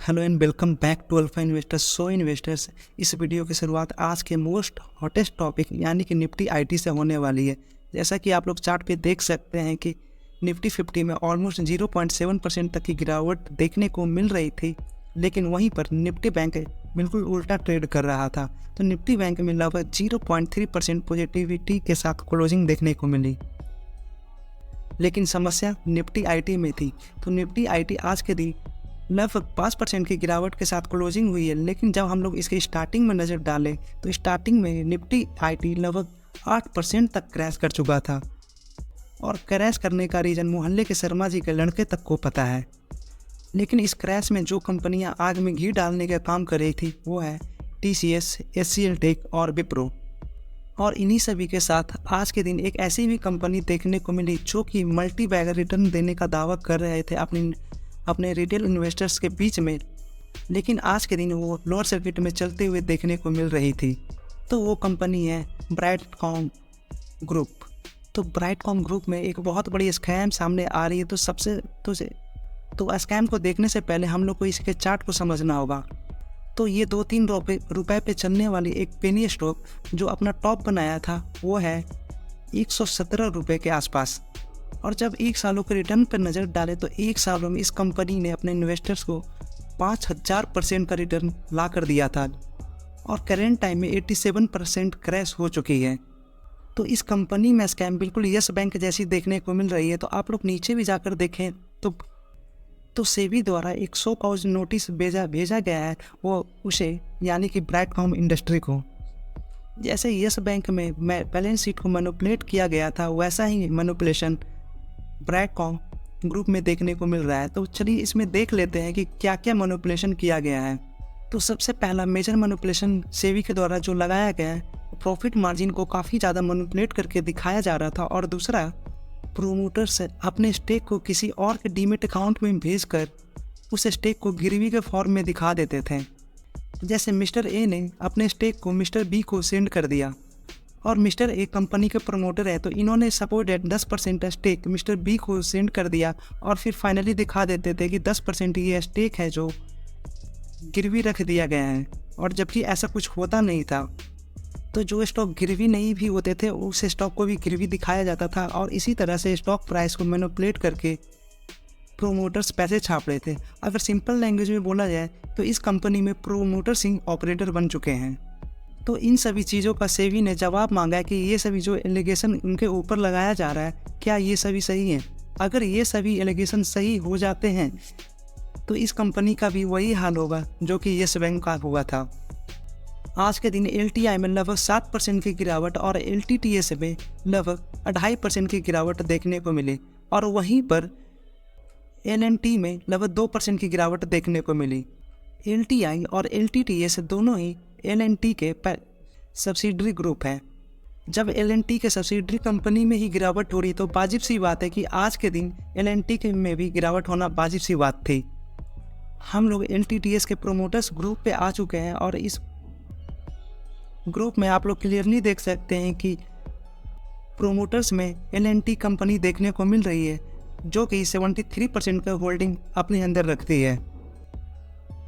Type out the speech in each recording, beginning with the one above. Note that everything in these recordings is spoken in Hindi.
Hello and welcome back to Alpha Investors. So investors, इस वीडियो की शुरुआत आज के मोस्ट हॉटेस्ट टॉपिक यानी कि निफ्टी आईटी से होने वाली है। जैसा कि आप लोग चार्ट पे देख सकते हैं कि निफ्टी 50 में ऑलमोस्ट 0.7% तक की गिरावट देखने को मिल रही थी, लेकिन वहीं पर निफ्टी बैंक बिल्कुल उल्टा ट्रेड कर रहा था। तो निफ्टी बैंक में लगभग 0.3% पॉजिटिविटी के साथ क्लोजिंग देखने को मिली, लेकिन समस्या निफ्टी आईटी में थी। तो निफ्टी आईटी आज के दिन लगभग 5% की गिरावट के साथ क्लोजिंग हुई है, लेकिन जब हम लोग इसके स्टार्टिंग में नज़र डालें तो स्टार्टिंग में निफ्टी आईटी लगभग 8% तक क्रैश कर चुका था। और क्रैश करने का रीज़न मोहल्ले के शर्मा जी के लड़के तक को पता है। लेकिन इस क्रैश में जो कंपनियां आग में घी डालने का काम कर रही थी वो है टीसीएस, एचसीएल टेक और विप्रो। और इन्हीं सभी के साथ आज के दिन एक ऐसी भी कंपनी देखने को मिली जो कि मल्टी बैगर रिटर्न देने का दावा कर रहे थे अपने रिटेल इन्वेस्टर्स के बीच में, लेकिन आज के दिन वो लोअर सर्किट में चलते हुए देखने को मिल रही थी। तो वो कंपनी है ब्राइटकॉम ग्रुप। तो ब्राइटकॉम ग्रुप में एक बहुत बड़ी स्कैम सामने आ रही है। तो स्कैम को देखने से पहले हम लोग को इसके चार्ट को समझना होगा। तो ये 2-3 रुपए पे चलने वाली एक पेनी स्टॉक जो अपना टॉप बनाया था वो है 117 रुपये के आसपास। और जब 1 सालों के रिटर्न पर नज़र डालें तो 1 सालों में इस कंपनी ने अपने इन्वेस्टर्स को 5000% का रिटर्न ला कर दिया था और करेंट टाइम में 87% क्रैश हो चुकी है। तो इस कंपनी में स्कैम बिल्कुल यस बैंक जैसी देखने को मिल रही है। तो आप लोग नीचे भी जाकर देखें तो सेबी द्वारा एक 100 काउज नोटिस भेजा गया है वो उसे यानी कि ब्राइटकॉम इंडस्ट्री को। जैसे यस बैंक में बैलेंस शीट को मैनिपुलेट किया गया था, वैसा ही मैनिपुलेशन ब्राइटकॉम ग्रुप में देखने को मिल रहा है। तो चलिए इसमें देख लेते हैं कि क्या क्या मैनिपुलेशन किया गया है। तो सबसे पहला मेजर मैनिपुलेशन सेबी के द्वारा जो लगाया गया है, प्रॉफिट मार्जिन को काफ़ी ज़्यादा मैनिपुलेट करके दिखाया जा रहा था। और दूसरा, प्रोमोटर से अपने स्टेक को किसी और के डीमेट अकाउंट में भेजकर उस स्टेक को गिरवी के फॉर्म में दिखा देते थे। जैसे मिस्टर ए ने अपने स्टेक को मिस्टर बी को सेंड कर दिया और मिस्टर ए कंपनी के प्रमोटर है, तो इन्होंने सपोर्टेड 10% स्टेक मिस्टर बी को सेंड कर दिया और फिर फाइनली दिखा देते थे कि 10% ये स्टेक है जो गिरवी रख दिया गया है। और जबकि ऐसा कुछ होता नहीं था। तो जो स्टॉक गिरवी नहीं भी होते थे उस स्टॉक को भी गिरवी दिखाया जाता था और इसी तरह से स्टॉक प्राइस को मैनिपुलेट करके प्रोमोटर्स पैसे छाप रहे थे। अगर सिंपल लैंग्वेज में बोला जाए तो इस कंपनी में प्रोमोटर्स ही ऑपरेटर बन चुके हैं। तो इन सभी चीज़ों का सेबी ने जवाब मांगा है कि ये सभी जो एलिगेशन उनके ऊपर लगाया जा रहा है, क्या ये सभी सही है। अगर ये सभी एलिगेशन सही हो जाते हैं तो इस कंपनी का भी वही हाल होगा जो कि येस बैंक का हुआ था। आज के दिन LTI में लगभग 7% की गिरावट और LTTS में लगभग 2.5% की गिरावट देखने को मिली और वहीं पर LNT में लगभग 2% की गिरावट देखने को मिली। LTI और LTTS दोनों ही LNT के सब्सिडरी ग्रुप है। जब LNT के सब्सिडरी कंपनी में ही गिरावट हो रही तो वाजिब सी बात है कि आज के दिन LNT के में भी गिरावट होना वाजिब सी बात थी। हम लोग LTTS के प्रोमोटर्स ग्रुप पे आ चुके हैं और इस ग्रुप में आप लोग क्लियरली देख सकते हैं कि प्रोमोटर्स में LNT कंपनी देखने को मिल रही है जो कि 73% का होल्डिंग अपने अंदर रखती है।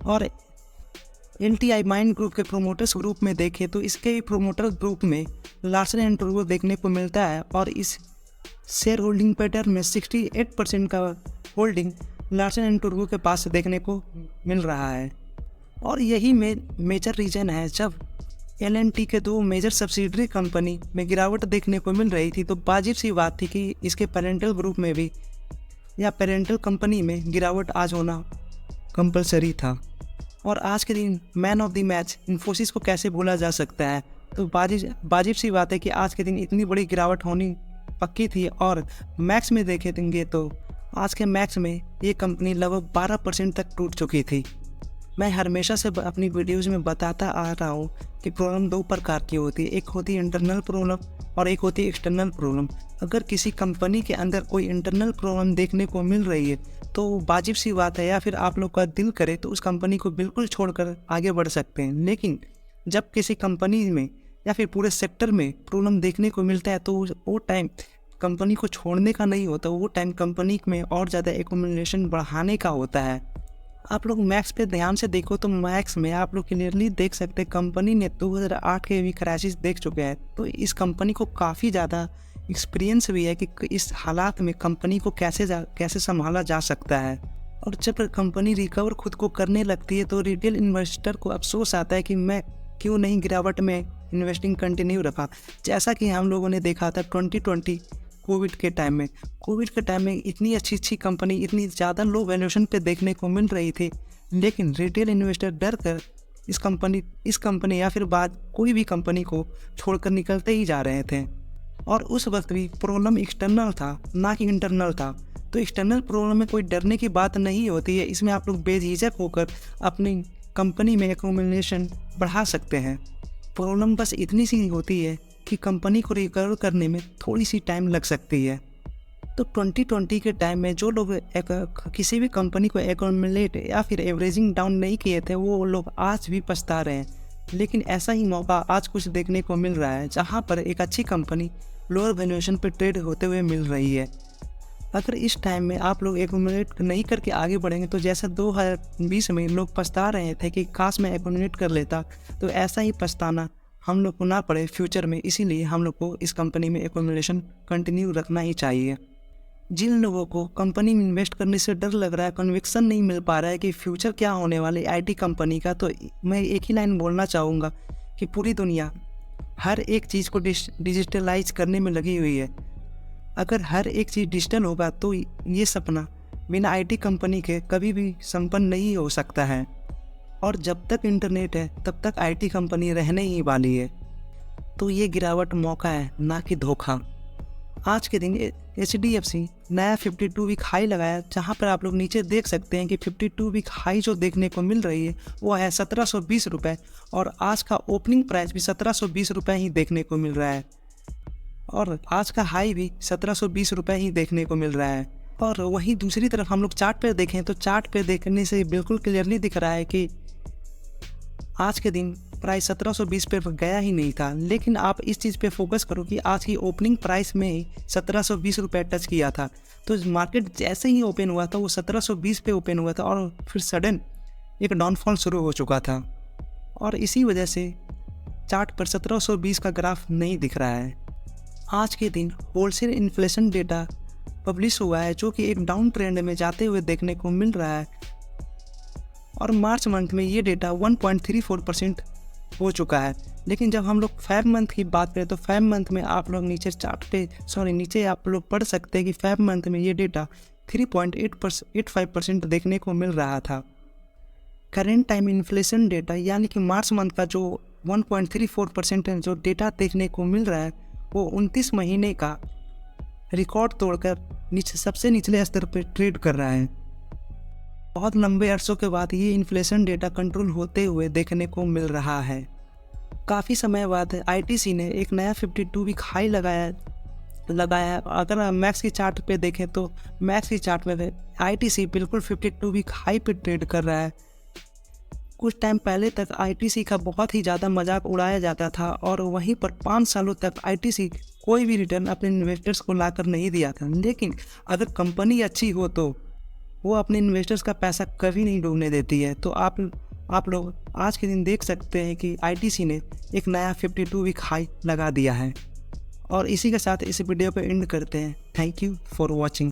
और LTI माइंड ग्रुप के प्रोमोटर्स ग्रुप में देखें तो इसके प्रोमोटर ग्रुप में लार्सन एंड टूब्रो देखने को मिलता है और इस शेयर होल्डिंग पैटर्न में 68% का होल्डिंग लार्सन एंड टूब्रो के पास देखने को मिल रहा है। और यही मेजर रीज़न है जब LNT के 2 मेजर सब्सिडरी कंपनी में गिरावट देखने को मिल रही थी तो वाजिब सी बात थी कि इसके पेरेंटल ग्रुप में भी या पेरेंटल कंपनी में गिरावट आज होना कंपलसरी था। और आज के दिन man of the match Infosys को कैसे भूला जा सकता है। तो वाजिब सी बात है कि आज के दिन इतनी बड़ी गिरावट होनी पक्की थी। और मैक्स में देखेंगे तो आज के मैक्स में ये कंपनी लगभग 12% तक टूट चुकी थी। मैं हमेशा से अपनी वीडियोज़ में बताता आ रहा हूँ कि प्रॉब्लम 2 प्रकार की होती है, एक होती है इंटरनल प्रॉब्लम और एक होती है एक्सटर्नल प्रॉब्लम। अगर किसी कंपनी के अंदर कोई इंटरनल प्रॉब्लम देखने को मिल रही है तो वाजिब सी बात है या फिर आप लोग का दिल करे तो उस कंपनी को बिल्कुल छोड़कर आगे बढ़ सकते हैं। लेकिन जब किसी कंपनी में या फिर पूरे सेक्टर में प्रॉब्लम देखने को मिलता है तो वो टाइम कंपनी को छोड़ने का नहीं होता, वो टाइम कंपनी में और ज़्यादा एक्यूमुलेशन बढ़ाने का होता है। आप लोग मैक्स पे ध्यान से देखो तो मैक्स में आप लोग क्लियरली देख सकते हैं कंपनी ने 2008 के भी क्राइसिस देख चुके हैं। तो इस कंपनी को काफ़ी ज़्यादा एक्सपीरियंस भी है कि इस हालात में कंपनी को कैसे संभाला जा सकता है। और जब कंपनी रिकवर खुद को करने लगती है तो रिटेल इन्वेस्टर को अफसोस आता है कि मैं क्यों नहीं गिरावट में इन्वेस्टिंग कंटिन्यू रखा। जैसा कि हम लोगों ने देखा था 2020 कोविड के टाइम में इतनी अच्छी कंपनी इतनी ज़्यादा लो वैल्यूएशन पे देखने को मिल रही थी, लेकिन रिटेल इन्वेस्टर डर कर इस कंपनी या फिर बाद कोई भी कंपनी को छोड़कर निकलते ही जा रहे थे। और उस वक्त भी प्रॉब्लम एक्सटर्नल था ना कि इंटरनल था। तो एक्सटर्नल प्रॉब्लम में कोई डरने की बात नहीं होती है, इसमें आप लोग बेझिझक होकर अपनी कंपनी में एक्यूमुलेशन बढ़ा सकते हैं। प्रॉब्लम बस इतनी सी होती है कि कंपनी को रिकवर करने में थोड़ी सी टाइम लग सकती है। तो 2020 के टाइम में जो लोग किसी भी कंपनी को एक्यूमुलेट या फिर एवरेजिंग डाउन नहीं किए थे वो लोग आज भी पछता रहे हैं। लेकिन ऐसा ही मौका आज कुछ देखने को मिल रहा है जहां पर एक अच्छी कंपनी लोअर वैल्यूएशन पर ट्रेड होते हुए मिल रही है। अगर इस टाइम में आप लोग एक्यूमुलेट नहीं करके आगे बढ़ेंगे तो जैसा 2020 में लोग पछता रहे थे कि काश मैं एक्यूमुलेट कर लेता, तो ऐसा ही पछताना हम लोग को ना पड़े फ्यूचर में। इसीलिए हम लोग को इस कंपनी में एक्यूमुलेशन कंटिन्यू रखना ही चाहिए। जिन लोगों को कंपनी में इन्वेस्ट करने से डर लग रहा है, कन्विक्शन नहीं मिल पा रहा है कि फ्यूचर क्या होने वाले आईटी कंपनी का, तो मैं एक ही लाइन बोलना चाहूँगा कि पूरी दुनिया हर एक चीज़ को डिजिटलाइज करने में लगी हुई है। अगर हर एक चीज़ डिजिटल होगा तो ये सपना बिना आईटी कंपनी के कभी भी संपन्न नहीं हो सकता है। और जब तक इंटरनेट है तब तक आईटी कंपनी रहने ही वाली है। तो ये गिरावट मौका है ना कि धोखा। आज के दिन HDFC नया 52 वीक हाई लगाया, जहां पर आप लोग नीचे देख सकते हैं कि 52 वीक हाई जो देखने को मिल रही है वो है 1720 रुपये, और आज का ओपनिंग प्राइस भी 1720 रुपये ही देखने को मिल रहा है, और आज का हाई भी 1720 रुपये ही देखने को मिल रहा है। और वहीं दूसरी तरफ हम लोग चार्ट पर देखें तो चार्ट पर देखने से बिल्कुल क्लियरली दिख रहा है कि आज के दिन प्राइस 1720 पे गया ही नहीं था। लेकिन आप इस चीज़ पे फोकस करो कि आज की ओपनिंग प्राइस में ही 1720 रुपये टच किया था। तो मार्केट जैसे ही ओपन हुआ था वो 1720 पे ओपन हुआ था और फिर सडन एक डाउनफॉल शुरू हो चुका था, और इसी वजह से चार्ट पर 1720 का ग्राफ नहीं दिख रहा है। आज के दिन होलसेल इन्फ्लेशन डेटा पब्लिश हुआ है जो कि एक डाउन ट्रेंड में जाते हुए देखने को मिल रहा है, और मार्च मंथ में ये डेटा 1.34% हो चुका है। लेकिन जब हम लोग 5 मंथ की बात करें तो 5 मंथ में आप लोग नीचे आप लोग पढ़ सकते हैं कि 5 मंथ में ये डेटा 3.85% देखने को मिल रहा था। करेंट टाइम इन्फ्लेशन डेटा यानी कि मार्च मंथ का जो 1.34% जो डेटा देखने को मिल रहा है वो 29 महीने का रिकॉर्ड तोड़कर सबसे निचले स्तर पर ट्रेड कर रहा है। बहुत लंबे अरसों के बाद ये इन्फ्लेशन डेटा कंट्रोल होते हुए देखने को मिल रहा है। काफ़ी समय बाद ITC ने एक नया 52 वीक हाई लगाया। अगर मैक्स की चार्ट पे देखें तो मैक्स की चार्ट में ITC बिल्कुल 52 वीक हाई पे ट्रेड कर रहा है। कुछ टाइम पहले तक ITC का बहुत ही ज़्यादा मजाक उड़ाया जाता था, और वहीं पर 5 सालों तक ITC कोई भी रिटर्न अपने इन्वेस्टर्स को लाकर नहीं दिया था। लेकिन अगर कंपनी अच्छी हो तो वो अपने इन्वेस्टर्स का पैसा कभी नहीं डूबने देती है। तो आप लोग आज के दिन देख सकते हैं कि ITC ने एक नया 52 वीक हाई लगा दिया है। और इसी के साथ इस वीडियो को एंड करते हैं। Thank you for watching.